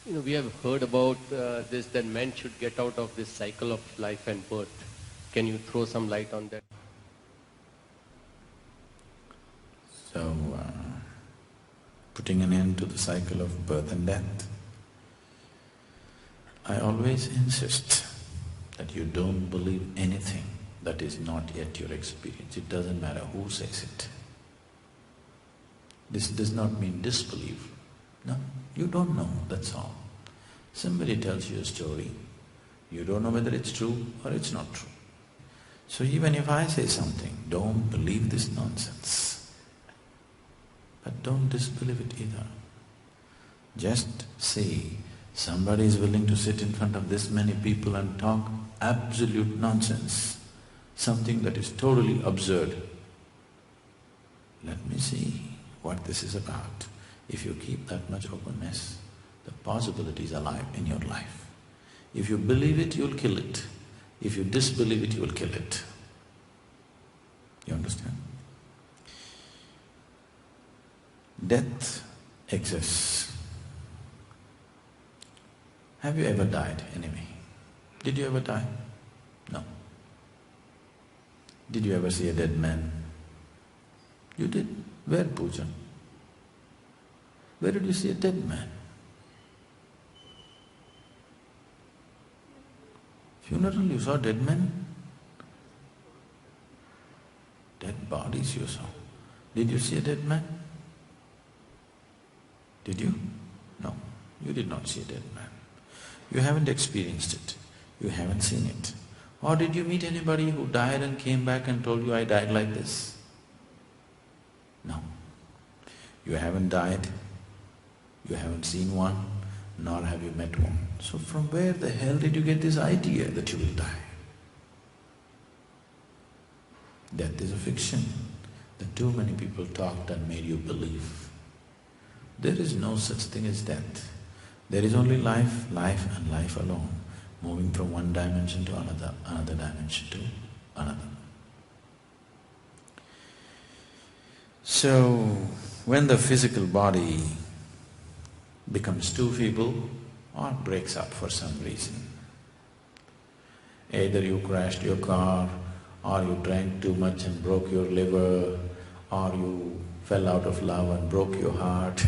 We have heard about this, that men should get out of this cycle of life and birth. Can you throw some light on that? So, putting an end to the cycle of birth and death, I always insist that you don't believe anything that is not yet your experience. It doesn't matter who says it. This does not mean disbelief. No, you don't know, that's all. Somebody tells you a story, you don't know whether it's true or it's not true. So even if I say something, don't believe this nonsense. But don't disbelieve it either. Just see, somebody is willing to sit in front of this many people and talk absolute nonsense, something that is totally absurd. Let me see what this is about. If you keep that much openness, the possibility is alive in your life. If you believe it, you'll kill it. If you disbelieve it, you'll kill it. You understand? Death exists. Have you ever died, anyway? Did you ever die? No. Did you ever see a dead man? You did? Where, Pooja? Where did you see a dead man? Funeral, you saw dead men? Dead bodies you saw. Did you see a dead man? Did you? No, you did not see a dead man. You haven't experienced it, you haven't seen it. Or did you meet anybody who died and came back and told you, I died like this? No. You haven't died, you haven't seen one, nor have you met one. So from where the hell did you get this idea that you will die? Death is a fiction that too many people talked and made you believe. There is no such thing as death. There is only life, life and life alone, moving from one dimension to another, another dimension to another. So, when the physical body becomes too feeble or breaks up for some reason, either you crashed your car, or you drank too much and broke your liver, or you fell out of love and broke your heart,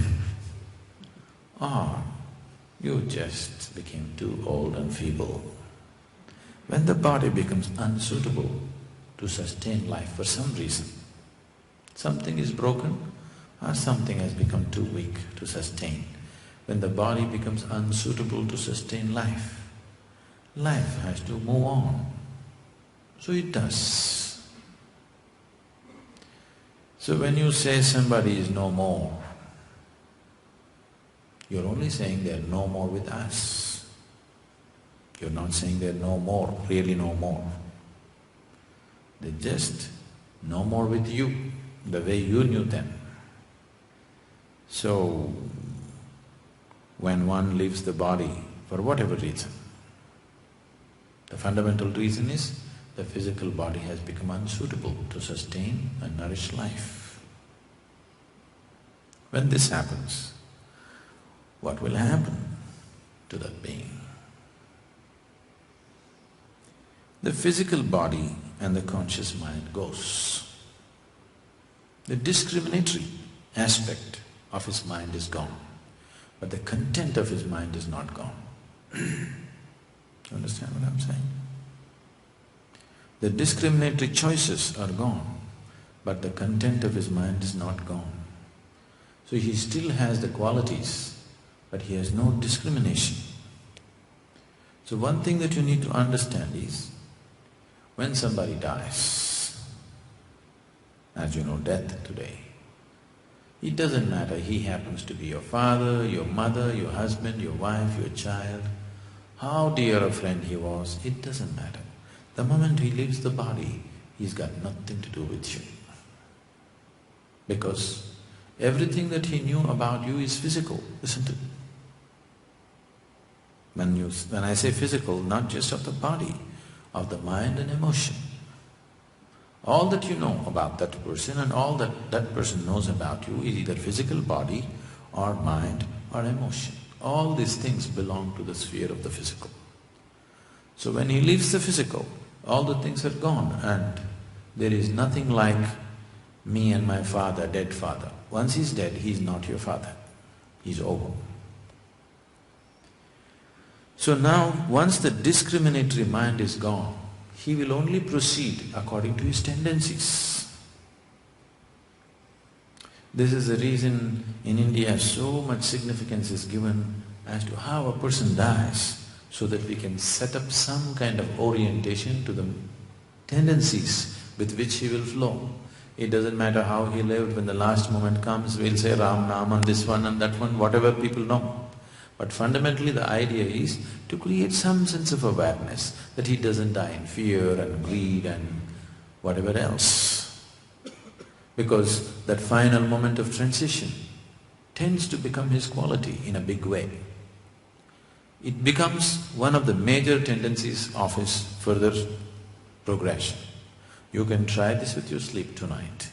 or you just became too old and feeble. When the body becomes unsuitable to sustain life for some reason, something is broken or something has become too weak to sustain. When the body becomes unsuitable to sustain life, life has to move on. So it does. So when you say somebody is no more, you're only saying they're no more with us. You're not saying they're no more, really no more. They're just no more with you, the way you knew them. So, when one leaves the body, for whatever reason, the fundamental reason is the physical body has become unsuitable to sustain and nourish life. When this happens, what will happen to that being? The physical body and the conscious mind goes. The discriminatory aspect of his mind is gone, but the content of his mind is not gone. You understand what I'm saying? The discriminatory choices are gone, but the content of his mind is not gone. So he still has the qualities, but he has no discrimination. So one thing that you need to understand is, when somebody dies, as you know, death today, it doesn't matter, he happens to be your father, your mother, your husband, your wife, your child, how dear a friend he was, it doesn't matter. The moment he leaves the body, he's got nothing to do with you. Because everything that he knew about you is physical, isn't it? When I say physical, not just of the body, of the mind and emotion. All that you know about that person and all that that person knows about you is either physical body or mind or emotion all these things belong to the sphere of the physical. So when he leaves the physical, all the things are gone and there is nothing like me and my father, dead father. Once he's dead, he's not your father, he's over. So now, once the discriminatory mind is gone, he will only proceed according to his tendencies. This is the reason in India so much significance is given as to how a person dies, so that we can set up some kind of orientation to the tendencies with which he will flow. It doesn't matter how he lived, when the last moment comes, we'll say Ram, Nam and this one and that one, whatever people know. But fundamentally the idea is to create some sense of awareness that he doesn't die in fear and greed and whatever else. Because that final moment of transition tends to become his quality in a big way. It becomes one of the major tendencies of his further progression. You can try this with your sleep tonight.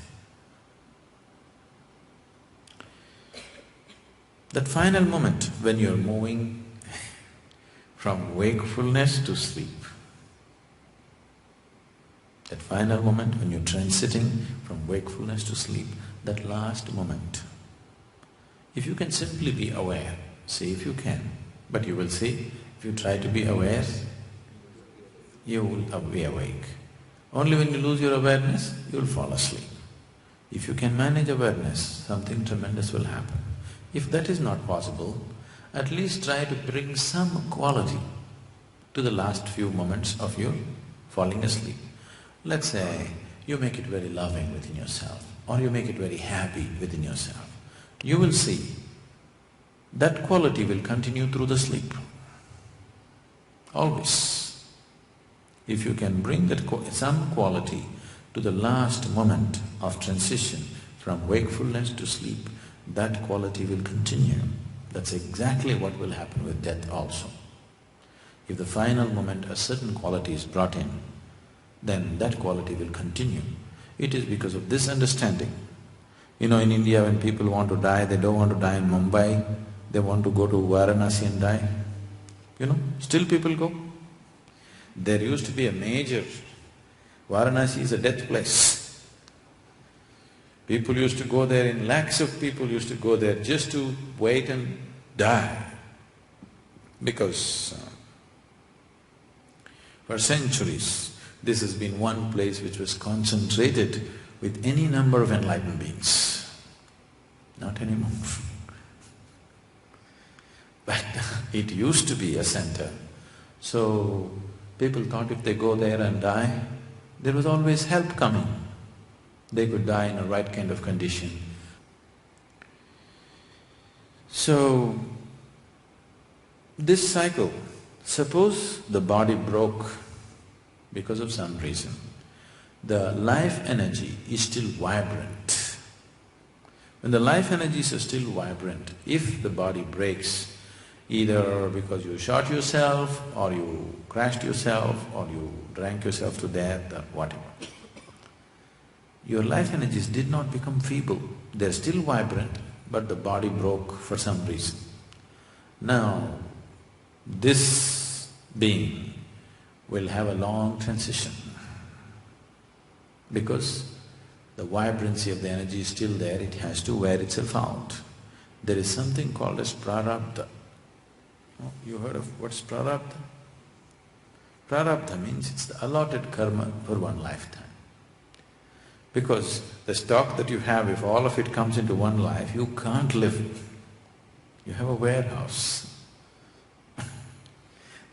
That final moment when you're moving from wakefulness to sleep, that final moment when you're transiting from wakefulness to sleep, that last moment, if you can simply be aware, see if you can, but you will see, if you try to be aware, you will be awake. Only when you lose your awareness, you will fall asleep. If you can manage awareness, something tremendous will happen. If that is not possible, at least try to bring some quality to the last few moments of your falling asleep. Let's say you make it very loving within yourself, or you make it very happy within yourself. You will see that quality will continue through the sleep, always. If you can bring that some quality to the last moment of transition from wakefulness to sleep, that quality will continue. That's exactly what will happen with death also. If the final moment a certain quality is brought in, then that quality will continue. It is because of this understanding. You know, in India when people want to die, they don't want to die in Mumbai, they want to go to Varanasi and die. You know, still people go. There used to be a major… Varanasi is a death place. People used to go there, in lakhs of people used to go there just to wait and die. Because for centuries, this has been one place which was concentrated with any number of enlightened beings. Not anymore. But it used to be a center. So people thought if they go there and die, there was always help coming. They could die in a right kind of condition. So, this cycle, suppose the body broke because of some reason, the life energy is still vibrant. When the life energies are still vibrant, if the body breaks, either because you shot yourself, or you crashed yourself, or you drank yourself to death, or whatever, your life energies did not become feeble, they're still vibrant, but the body broke for some reason. Now, this being will have a long transition because the vibrancy of the energy is still there, it has to wear itself out. There is something called as prarabdha. Oh, you heard of what's prarabdha? Prarabdha means it's the allotted karma for one lifetime. Because the stock that you have, if all of it comes into one life, you can't live. You have a warehouse.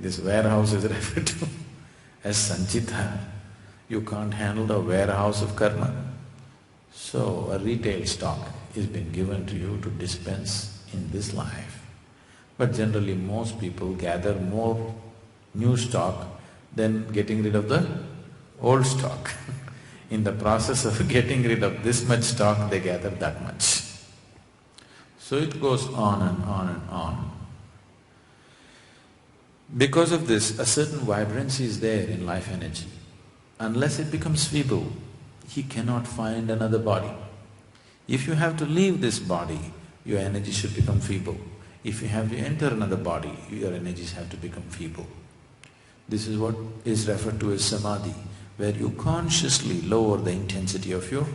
This warehouse is referred to as sanchita. You can't handle the warehouse of karma. So a retail stock is been given to you to dispense in this life. But generally most people gather more new stock than getting rid of the old stock. In the process of getting rid of this much stock, they gather that much. So it goes on and on and on. Because of this, a certain vibrancy is there in life energy. Unless it becomes feeble, he cannot find another body. If you have to leave this body, your energy should become feeble. If you have to enter another body, your energies have to become feeble. This is what is referred to as samadhi, where you consciously lower the intensity of your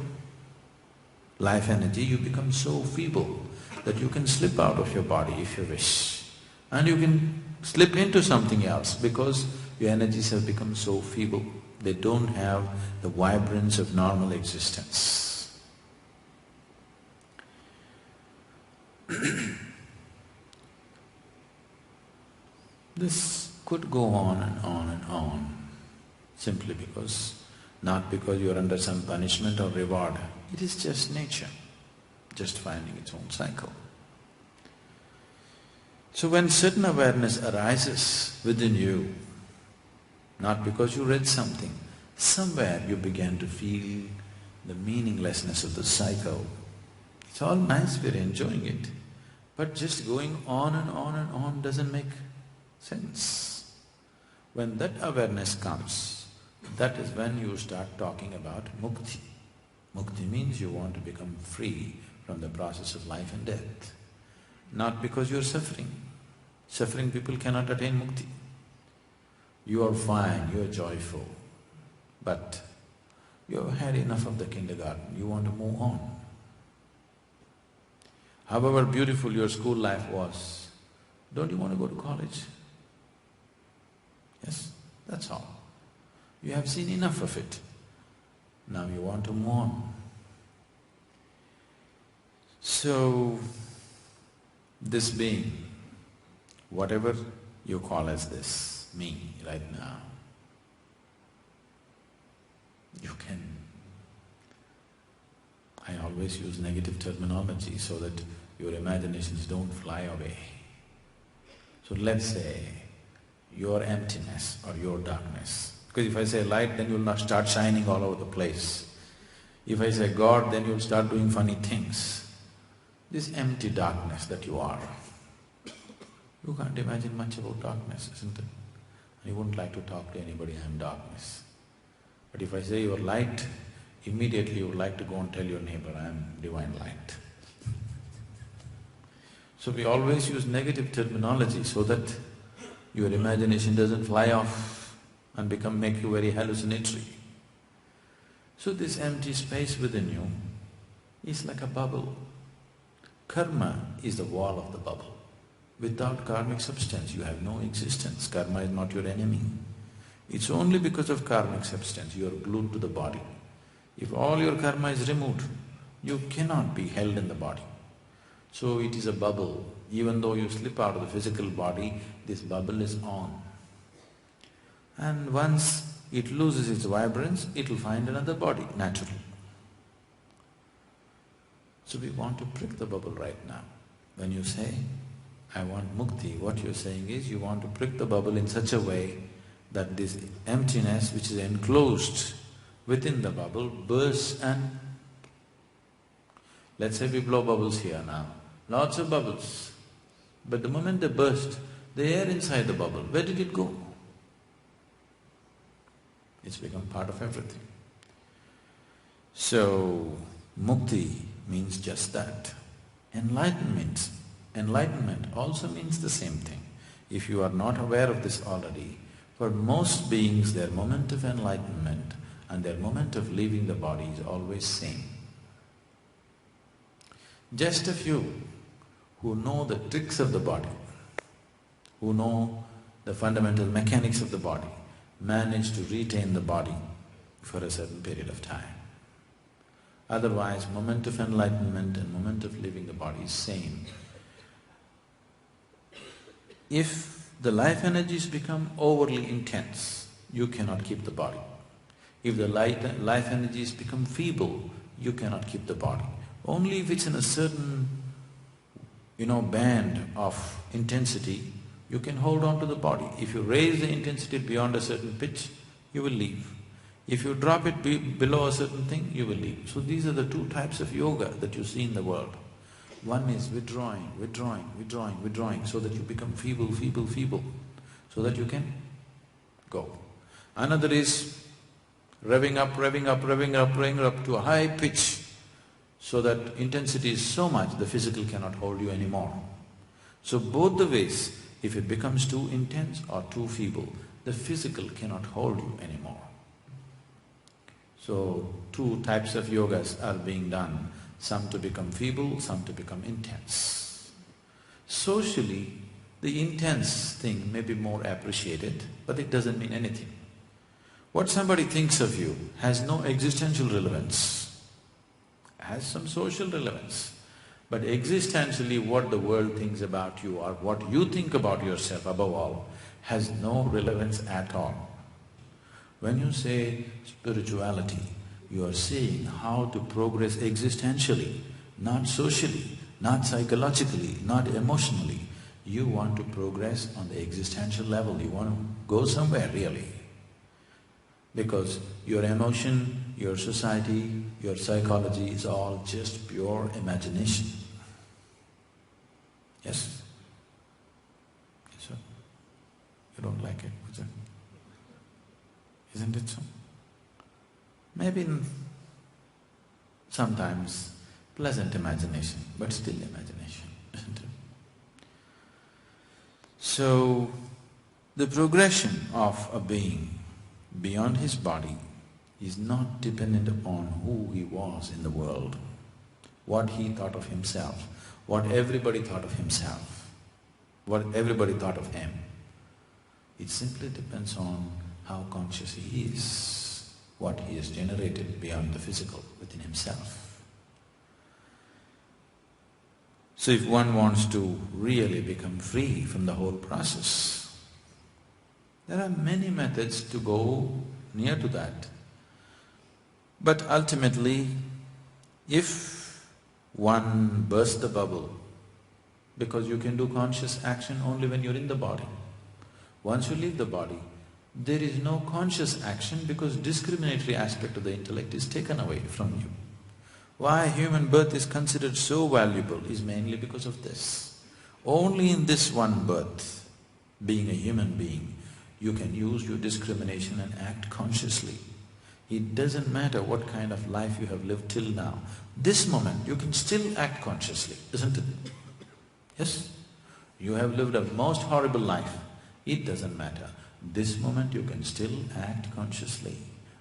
life energy. You become so feeble that you can slip out of your body if you wish. And you can slip into something else because your energies have become so feeble. They don't have the vibrance of normal existence. This could go on and on and on, simply because, not because you are under some punishment or reward. It is just nature, just finding its own cycle. So when certain awareness arises within you, not because you read something, somewhere you began to feel the meaninglessness of the cycle. It's all nice, we're enjoying it, but just going on and on and on doesn't make sense. When that awareness comes, that is when you start talking about mukti. Mukti means you want to become free from the process of life and death. Not because you're suffering. Suffering people cannot attain mukti. You are fine, you are joyful, but you have had enough of the kindergarten, you want to move on. However beautiful your school life was, don't you want to go to college? Yes, that's all. You have seen enough of it. Now you want to move on. So, this being, whatever you call as this, me right now, you can… I always use negative terminology so that your imaginations don't fly away. So let's say your emptiness or your darkness. Because if I say light, then you'll not start shining all over the place. If I say God, then you'll start doing funny things. This empty darkness that you are, you can't imagine much about darkness, isn't it? You wouldn't like to talk to anybody, I'm darkness. But if I say you're light, immediately you would like to go and tell your neighbor, I'm divine light. So we always use negative terminology so that your imagination doesn't fly off and make you very hallucinatory. So this empty space within you is like a bubble. Karma is the wall of the bubble. Without karmic substance, you have no existence. Karma is not your enemy. It's only because of karmic substance you are glued to the body. If all your karma is removed, you cannot be held in the body. So it is a bubble. Even though you slip out of the physical body, this bubble is on. And once it loses its vibrance, it will find another body, naturally. So we want to prick the bubble right now. When you say, I want mukti, what you're saying is you want to prick the bubble in such a way that this emptiness which is enclosed within the bubble bursts and… Let's say we blow bubbles here now, lots of bubbles. But the moment they burst, the air inside the bubble, where did it go? It's become part of everything. So, mukti means just that. Enlightenment also means the same thing. If you are not aware of this already, for most beings their moment of enlightenment and their moment of leaving the body is always same. Just a few who know the tricks of the body, who know the fundamental mechanics of the body, manage to retain the body for a certain period of time. Otherwise, moment of enlightenment and moment of leaving the body is same. If the life energies become overly intense, you cannot keep the body. If the life energies become feeble, you cannot keep the body. Only if it's in a certain, band of intensity, you can hold on to the body. If you raise the intensity beyond a certain pitch, you will leave. If you drop it below a certain thing, you will leave. So these are the two types of yoga that you see in the world. One is withdrawing, so that you become feeble, so that you can go. Another is revving up to a high pitch, so that intensity is so much the physical cannot hold you anymore. So both the ways, if it becomes too intense or too feeble, the physical cannot hold you anymore. So two types of yogas are being done, some to become feeble, some to become intense. Socially, the intense thing may be more appreciated, but it doesn't mean anything. What somebody thinks of you has no existential relevance, has some social relevance. But existentially what the world thinks about you or what you think about yourself above all has no relevance at all. When you say spirituality, you are saying how to progress existentially, not socially, not psychologically, not emotionally. You want to progress on the existential level, you want to go somewhere really. Because your emotion, your society, your psychology is all just pure imagination. Yes? Yes, sir? You don't like it, is it? Isn't it so? Maybe sometimes pleasant imagination, but still imagination, isn't it? So, the progression of a being beyond his body is not dependent upon who he was in the world, what he thought of himself, what everybody thought of himself, what everybody thought of him. It simply depends on how conscious he is, what he has generated beyond the physical within himself. So if one wants to really become free from the whole process, there are many methods to go near to that. But ultimately, if one bursts the bubble, because you can do conscious action only when you're in the body. Once you leave the body, there is no conscious action because discriminatory aspect of the intellect is taken away from you. Why human birth is considered so valuable is mainly because of this. Only in this one birth, being a human being, you can use your discrimination and act consciously. It doesn't matter what kind of life you have lived till now. This moment you can still act consciously, isn't it? Yes? You have lived a most horrible life. It doesn't matter. This moment you can still act consciously.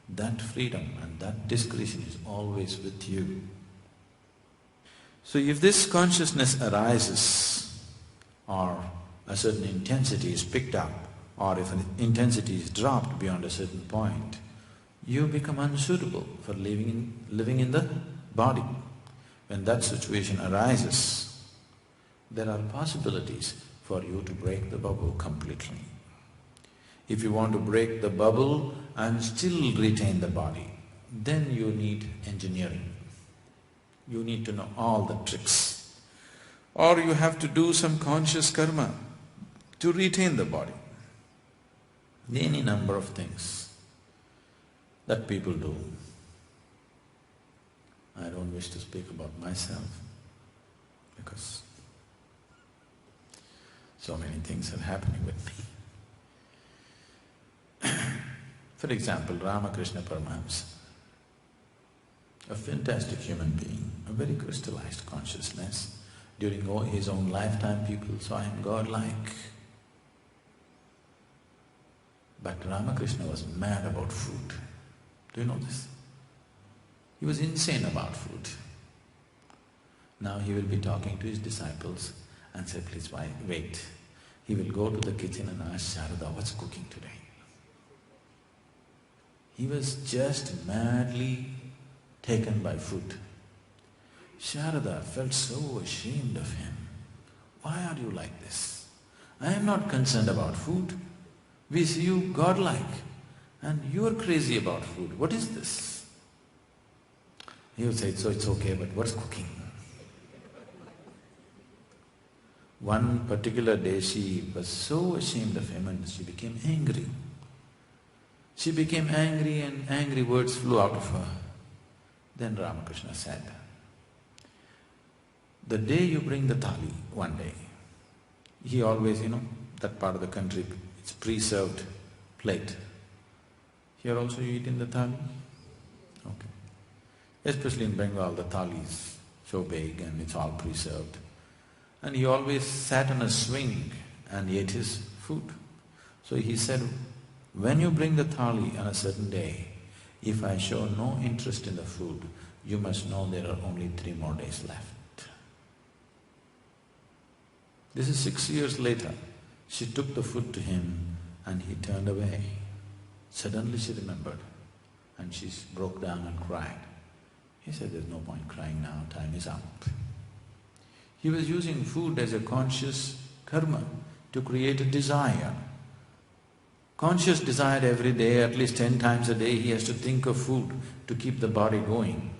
That freedom and that discretion is always with you. So if this consciousness arises, or a certain intensity is picked up, or if an intensity is dropped beyond a certain point, you become unsuitable for living in the body. When that situation arises, there are possibilities for you to break the bubble completely. If you want to break the bubble and still retain the body, then you need engineering. You need to know all the tricks. Or you have to do some conscious karma to retain the body. Any number of things that people do. I don't wish to speak about myself because so many things are happening with me. For example, Ramakrishna Paramahamsa, a fantastic human being, a very crystallized consciousness. During his own lifetime, people saw him godlike. But Ramakrishna was mad about food. Do you know this? He was insane about food. Now he will be talking to his disciples and say, please wait. He will go to the kitchen and ask Sharada, what's cooking today? He was just madly taken by food. Sharada felt so ashamed of him. Why are you like this? I am not concerned about food. We see you godlike and you are crazy about food. What is this? He would say, so it's okay, but what's cooking? One particular day she was so ashamed of him and she became angry. She became angry and angry words flew out of her. Then Ramakrishna said, the day you bring the thali, one day, he always, that part of the country, it's pre-served plate. Here also you eat in the thali? Okay. Especially in Bengal, the thali is so big and it's all pre-served. and he always sat on a swing and ate his food. So he said, when you bring the thali on a certain day, if I show no interest in the food, you must know there are only 3 more days left. This is 6 years later. She took the food to him and he turned away. Suddenly she remembered and she broke down and cried. He said, there's no point crying now, time is up. He was using food as a conscious karma to create a desire. Conscious desire every day, at least 10 times a day, he has to think of food to keep the body going.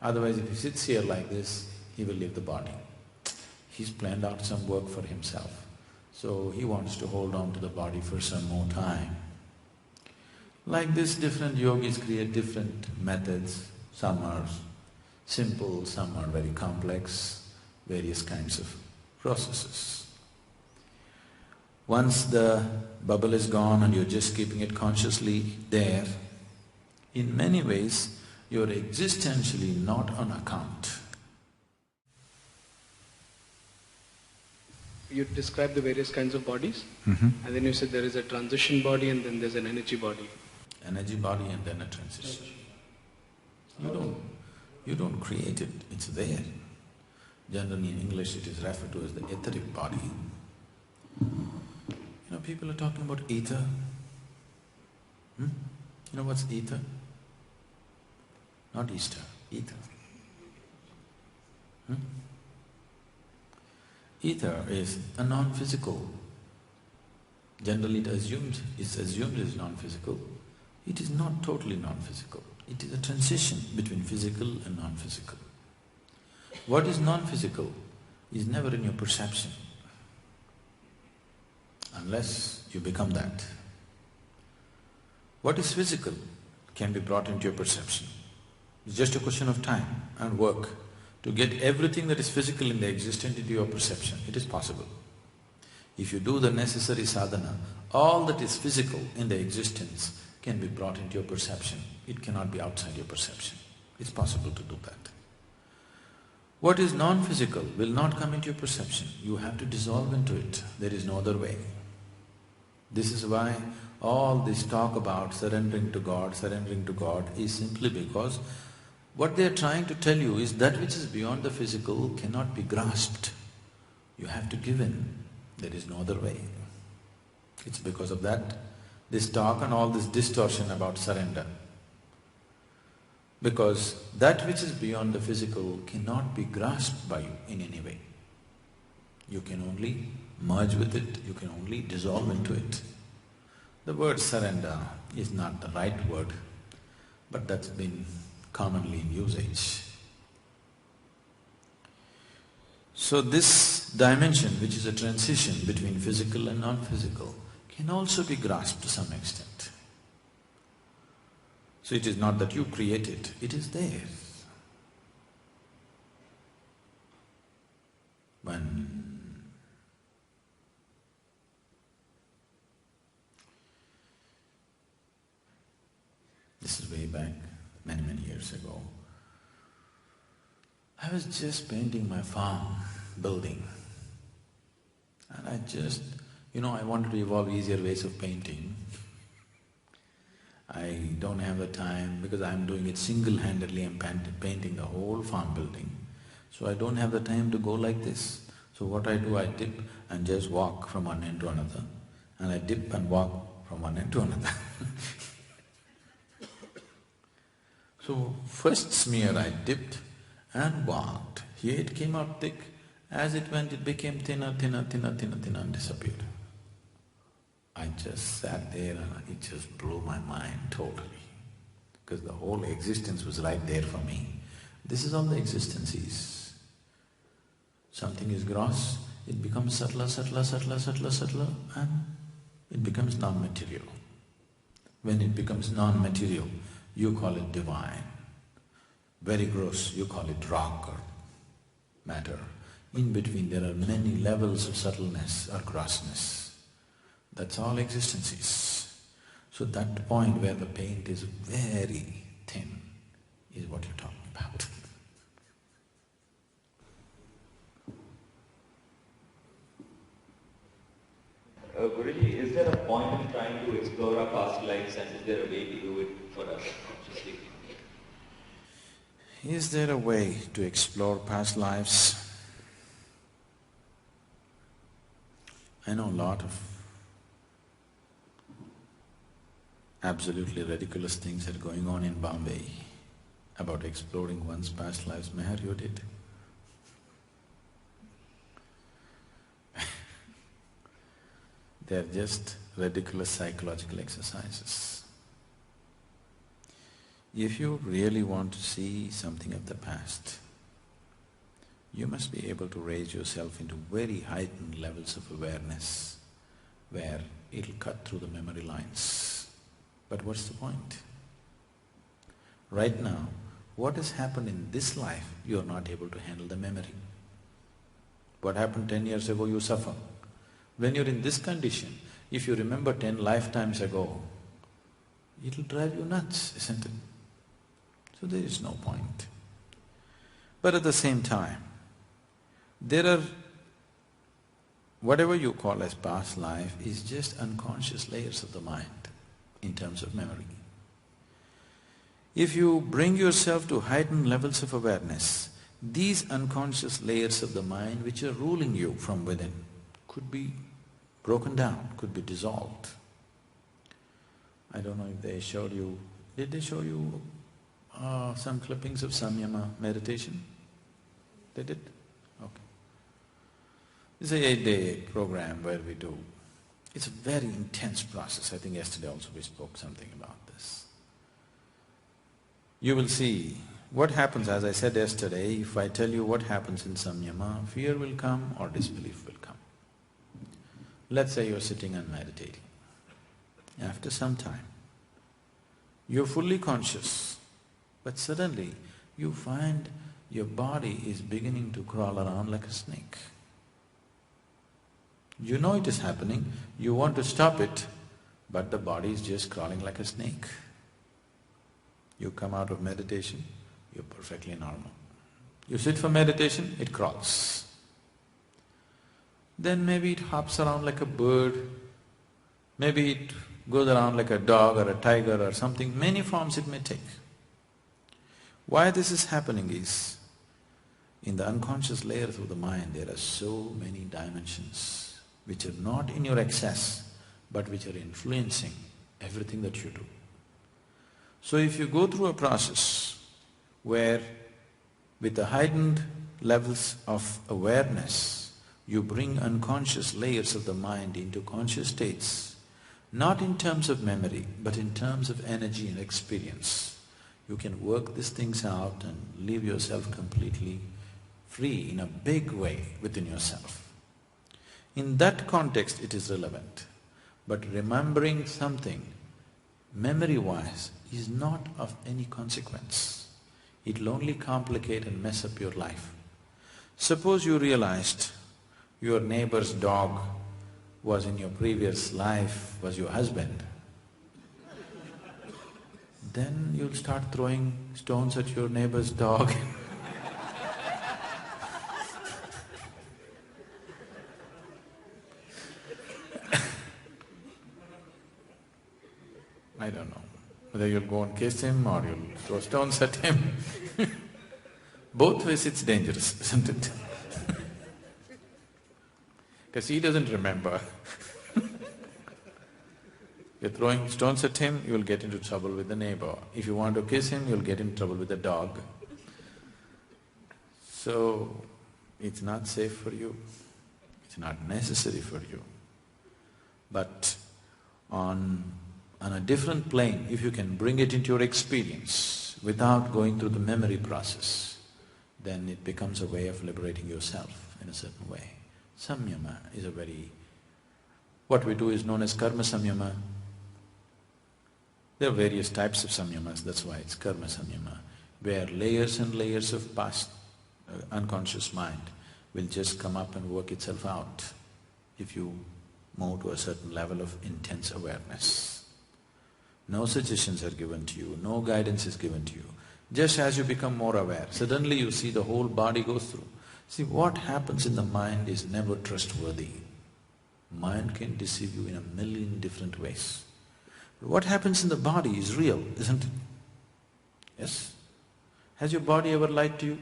Otherwise, if he sits here like this, he will leave the body. He's planned out some work for himself, so he wants to hold on to the body for some more time. Like this, different yogis create different methods. Some are simple, some are very complex, various kinds of processes. Once the bubble is gone and you're just keeping it consciously there, in many ways you're existentially not on account. You described the various kinds of bodies, and then you said there is a transition body and then there's an energy body. Energy body and then a transition. You don't create it, it's there. Generally in English it is referred to as the etheric body. You know, people are talking about ether. You know what's ether? Not Easter, ether. Ether is a non-physical. Generally it's assumed as non-physical. It is not totally non-physical. It is a transition between physical and non-physical. What is non-physical is never in your perception, unless you become that. What is physical can be brought into your perception. It's just a question of time and work to get everything that is physical in the existent into your perception. It is possible. If you do the necessary sadhana, all that is physical in the existence can be brought into your perception. It cannot be outside your perception. It's possible to do that. What is non-physical will not come into your perception. You have to dissolve into it. There is no other way. This is why all this talk about surrendering to God is simply because what they are trying to tell you is that which is beyond the physical cannot be grasped. You have to give in. There is no other way. It's because of that, this talk and all this distortion about surrender. Because that which is beyond the physical cannot be grasped by you in any way. You can only merge with it, you can only dissolve into it. The word surrender is not the right word, but that's been commonly in usage. So this dimension, which is a transition between physical and non-physical, can also be grasped to some extent. So it is not that you create it, it is there. This is way back, many years ago. I was just painting my farm building, and I wanted to evolve easier ways of painting. I don't have the time because I'm doing it single-handedly, I'm painting the whole farm building. So I don't have the time to go like this. So what I do, I dip and just walk from one end to another, and I dip and walk from one end to another. So first smear I dipped and walked. Here it came out thick. As it went, it became thinner and disappeared. I just sat there and it just blew my mind totally, because the whole existence was right there for me. This is all the existence is. Something is gross, it becomes subtler, and it becomes non-material. When it becomes non-material, you call it divine. Very gross, you call it rock or matter. In between there are many levels of subtleness or grossness. That's all existence is. So that point where the paint is very thin is what you're talking about. Is there a way to explore past lives? I know a lot of absolutely ridiculous things are going on in Bombay about exploring one's past lives. Meher, you did? They're just ridiculous psychological exercises. If you really want to see something of the past, you must be able to raise yourself into very heightened levels of awareness where it'll cut through the memory lines. But what's the point? Right now, what has happened in this life, you're not able to handle the memory. What happened 10 years ago, you suffer. When you're in this condition, if you remember 10 lifetimes ago, it'll drive you nuts, isn't it? So there is no point. But at the same time, there are… whatever you call as past life is just unconscious layers of the mind in terms of memory. If you bring yourself to heightened levels of awareness, these unconscious layers of the mind which are ruling you from within could be broken down, could be dissolved. I don't know if they showed you… did they show you some clippings of Samyama meditation? They did? Okay. It's an 8-day program where we do… it's a very intense process. I think yesterday also we spoke something about this. You will see what happens, as I said yesterday, if I tell you what happens in Samyama, fear will come or disbelief will come. Let's say you're sitting and meditating. After some time, you're fully conscious, but suddenly you find your body is beginning to crawl around like a snake. You know it is happening, you want to stop it, but the body is just crawling like a snake. You come out of meditation, you're perfectly normal. You sit for meditation, it crawls. Then maybe it hops around like a bird, maybe it goes around like a dog or a tiger or something, many forms it may take. Why this is happening is, in the unconscious layers of the mind, there are so many dimensions which are not in your access, but which are influencing everything that you do. So if you go through a process where with the heightened levels of awareness, you bring unconscious layers of the mind into conscious states, not in terms of memory, but in terms of energy and experience, you can work these things out and leave yourself completely free in a big way within yourself. In that context it is relevant, but remembering something memory-wise is not of any consequence. It'll only complicate and mess up your life. Suppose you realized your neighbor's dog was in your previous life, was your husband, then you'll start throwing stones at your neighbor's dog. I don't know whether you'll go and kiss him or you'll throw stones at him. Both ways it's dangerous, isn't it? Because he doesn't remember. You're throwing stones at him, you will get into trouble with the neighbor. If you want to kiss him, you'll get into trouble with the dog. So, it's not safe for you, it's not necessary for you. But on a different plane, if you can bring it into your experience without going through the memory process, then it becomes a way of liberating yourself in a certain way. Samyama is a very… what we do is known as karma samyama. There are various types of samyamas, that's why it's karma samyama, where layers and layers of past unconscious mind will just come up and work itself out if you move to a certain level of intense awareness. No suggestions are given to you, no guidance is given to you. Just as you become more aware, suddenly you see the whole body goes through. See, what happens in the mind is never trustworthy. Mind can deceive you in a million different ways. But what happens in the body is real, isn't it? Yes? Has your body ever lied to you?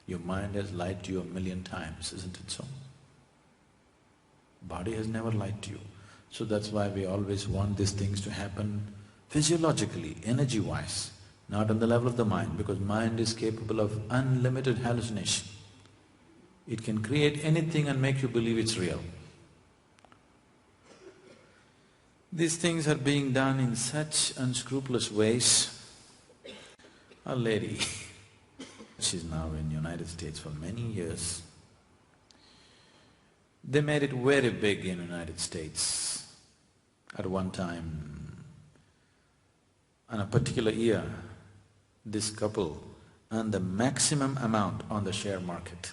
Your mind has lied to you 1,000,000 times, isn't it so? Body has never lied to you. So that's why we always want these things to happen physiologically, energy-wise, not on the level of the mind, because mind is capable of unlimited hallucination. It can create anything and make you believe it's real. These things are being done in such unscrupulous ways. A lady, she's now in United States for many years. They made it very big in United States. At one time, on a particular year, this couple earned the maximum amount on the share market.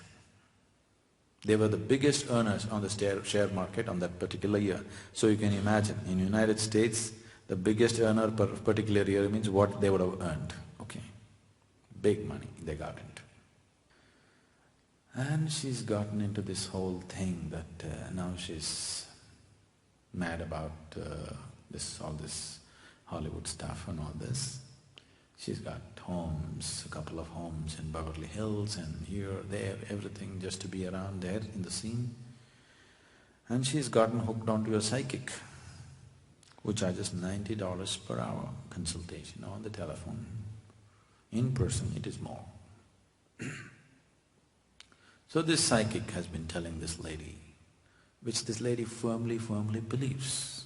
They were the biggest earners on the share market on that particular year. So you can imagine, in United States, the biggest earner per particular year means what they would have earned, okay? Big money they got into. And she's gotten into this whole thing that now she's mad about all this Hollywood stuff and all this. She's got homes, a couple of homes in Beverly Hills and here, there, everything just to be around there in the scene. And she's gotten hooked onto a psychic who charges $90 per hour consultation on the telephone. In person it is more. So this psychic has been telling this lady, which this lady firmly believes.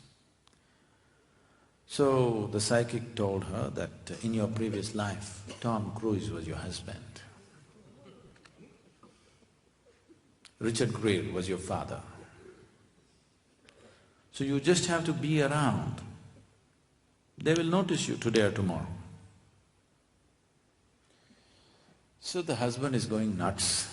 So the psychic told her that in your previous life, Tom Cruise was your husband. Richard Gere was your father. So you just have to be around. They will notice you today or tomorrow. So the husband is going nuts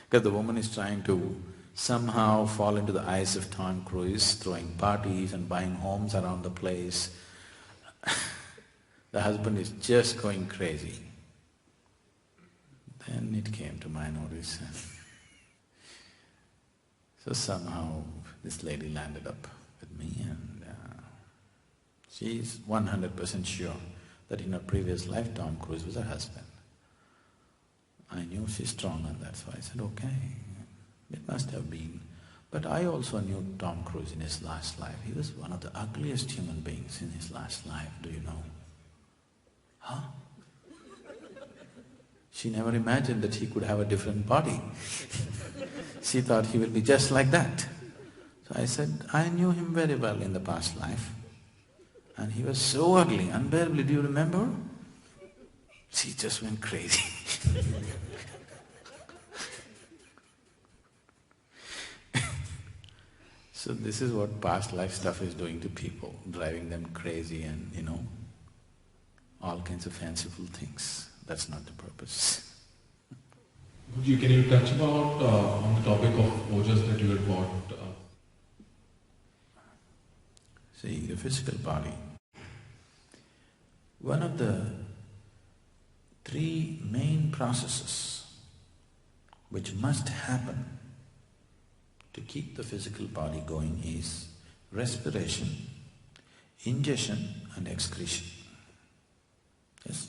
because the woman is trying to somehow fall into the eyes of Tom Cruise, throwing parties and buying homes around the place. The husband is just going crazy. Then it came to my notice. So somehow this lady landed up with me and she's 100% sure that in her previous life Tom Cruise was her husband. I knew she's strong on that, so I said, okay, it must have been. But I also knew Tom Cruise in his last life. He was one of the ugliest human beings in his last life, do you know? Huh? She never imagined that he could have a different body. She thought he will be just like that. So I said, I knew him very well in the past life. And he was so ugly, unbearably, do you remember? She just went crazy. So this is what past life stuff is doing to people, driving them crazy and, all kinds of fanciful things. That's not the purpose. Can you touch about on the topic of ojas that you had bought? See, the physical body, one of the 3 main processes which must happen to keep the physical body going is respiration, ingestion and excretion. Yes?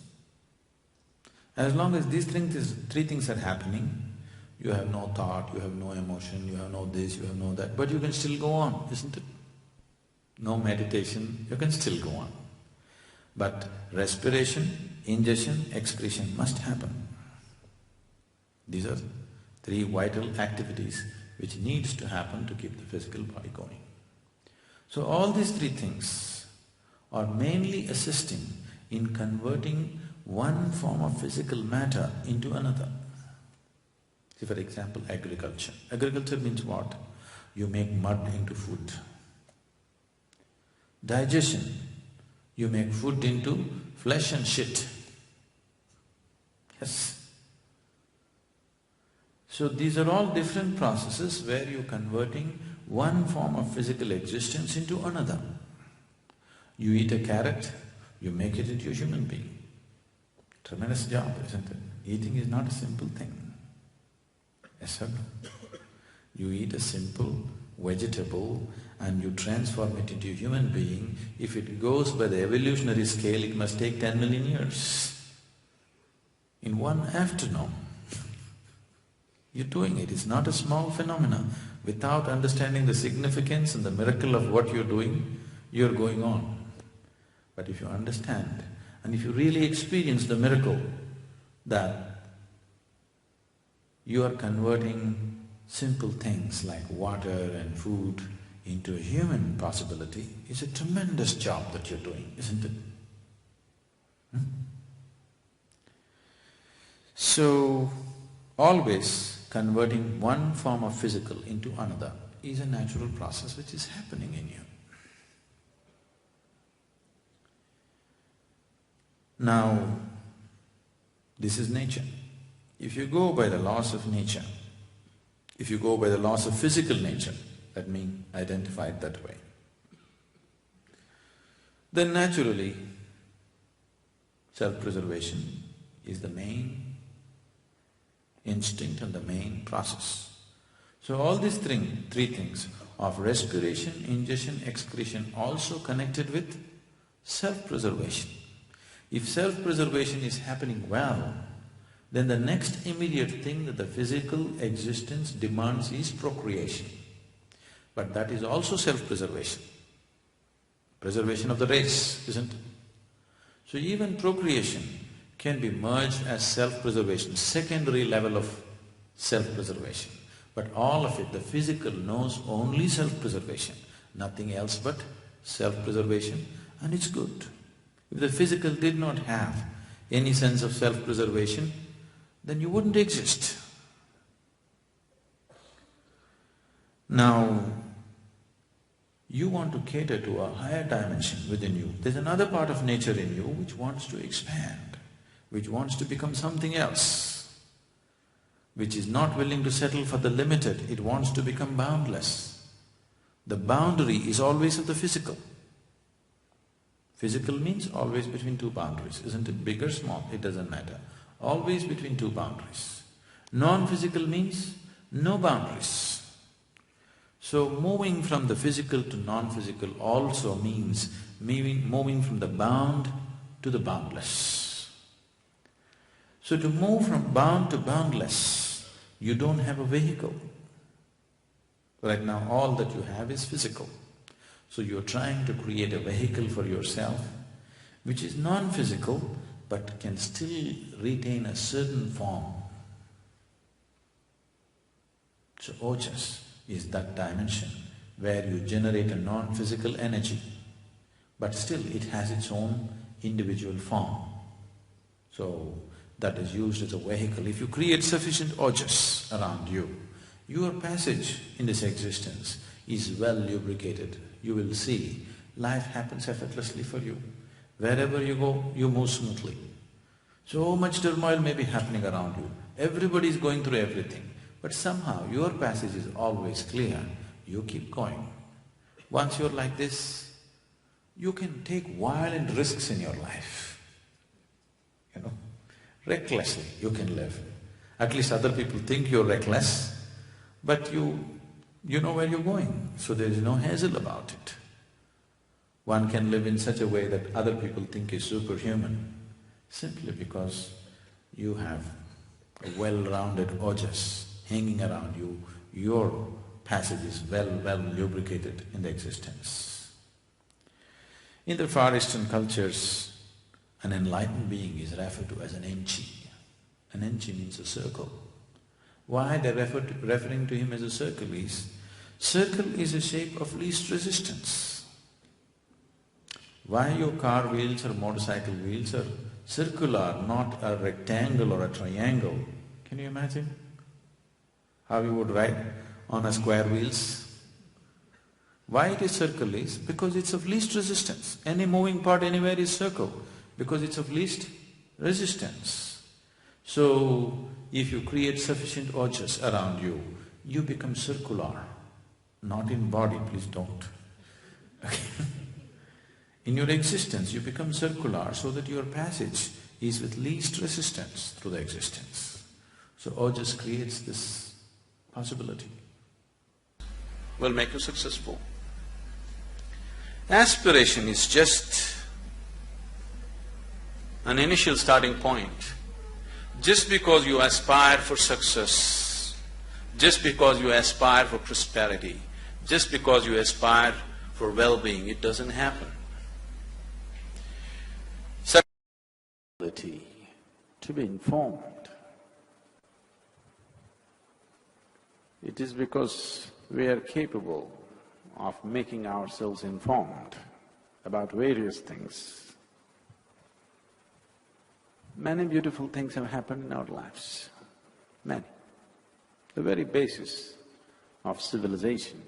As long as these 3 things are happening, you have no thought, you have no emotion, you have no this, you have no that, but you can still go on, isn't it? No meditation, you can still go on. But respiration, ingestion, excretion must happen. These are 3 vital activities which needs to happen to keep the physical body going. So all these 3 things are mainly assisting in converting one form of physical matter into another. See, for example, agriculture. Agriculture means what? You make mud into food. Digestion, you make food into flesh and shit. Yes. So these are all different processes where you're converting one form of physical existence into another. You eat a carrot, you make it into a human being. Tremendous job, isn't it? Eating is not a simple thing. Yes or no? You eat a simple vegetable and you transform it into a human being, if it goes by the evolutionary scale, it must take 10 million years. In one afternoon, you're doing it. It's not a small phenomenon. Without understanding the significance and the miracle of what you're doing, you're going on. But if you understand and if you really experience the miracle that you are converting simple things like water and food into a human possibility, it's a tremendous job that you're doing, isn't it? So, always converting one form of physical into another is a natural process which is happening in you. Now, this is nature. If you go by the laws of nature, if you go by the laws of physical nature, let me identify it that way, then naturally self-preservation is the main instinct and the main process. So all these three things of respiration, ingestion, excretion also connected with self-preservation. If self-preservation is happening well, then the next immediate thing that the physical existence demands is procreation. But that is also self-preservation, preservation of the race, isn't it? So even procreation can be merged as self-preservation, secondary level of self-preservation. But all of it, the physical knows only self-preservation, nothing else but self-preservation, and it's good. If the physical did not have any sense of self-preservation, then you wouldn't exist. Now, you want to cater to a higher dimension within you. There's another part of nature in you which wants to expand, which wants to become something else, which is not willing to settle for the limited, it wants to become boundless. The boundary is always of the physical. Physical means always between two boundaries, isn't it? Big or small, it doesn't matter. Always between two boundaries. Non-physical means no boundaries. So moving from the physical to non-physical also means moving from the bound to the boundless. So to move from bound to boundless, you don't have a vehicle. Right now all that you have is physical. So you're trying to create a vehicle for yourself which is non-physical but can still retain a certain form. So ojas is that dimension where you generate a non-physical energy, but still it has its own individual form. So that is used as a vehicle. If you create sufficient ojas around you, your passage in this existence is well lubricated. You will see life happens effortlessly for you. Wherever you go, you move smoothly. So much turmoil may be happening around you. Everybody is going through everything. But somehow your passage is always clear. You keep going. Once you're like this, you can take violent risks in your life. Recklessly you can live. At least other people think you're reckless, but you know where you're going, so there is no hassle about it. One can live in such a way that other people think is superhuman, simply because you have a well-rounded ojas hanging around you, your passage is well lubricated in the existence. In the Far Eastern cultures, an enlightened being is referred to as an enchi. An enchi means a circle. Why they're referring to him as a circle is a shape of least resistance. Why your car wheels or motorcycle wheels are circular, not a rectangle or a triangle? Can you imagine how you would ride on a square wheels? Why it is circle is because it's of least resistance. Any moving part anywhere is circle because it's of least resistance. So, if you create sufficient ojas around you, you become circular. Not in body, please don't. In your existence, you become circular so that your passage is with least resistance through the existence. So ojas creates this possibility. Will make you successful. Aspiration is just an initial starting point. Just because you aspire for success, just because you aspire for prosperity, just because you aspire for well-being, it doesn't happen. Ability to be informed. It is because we are capable of making ourselves informed about various things. Many beautiful things have happened in our lives, many. The very basis of civilization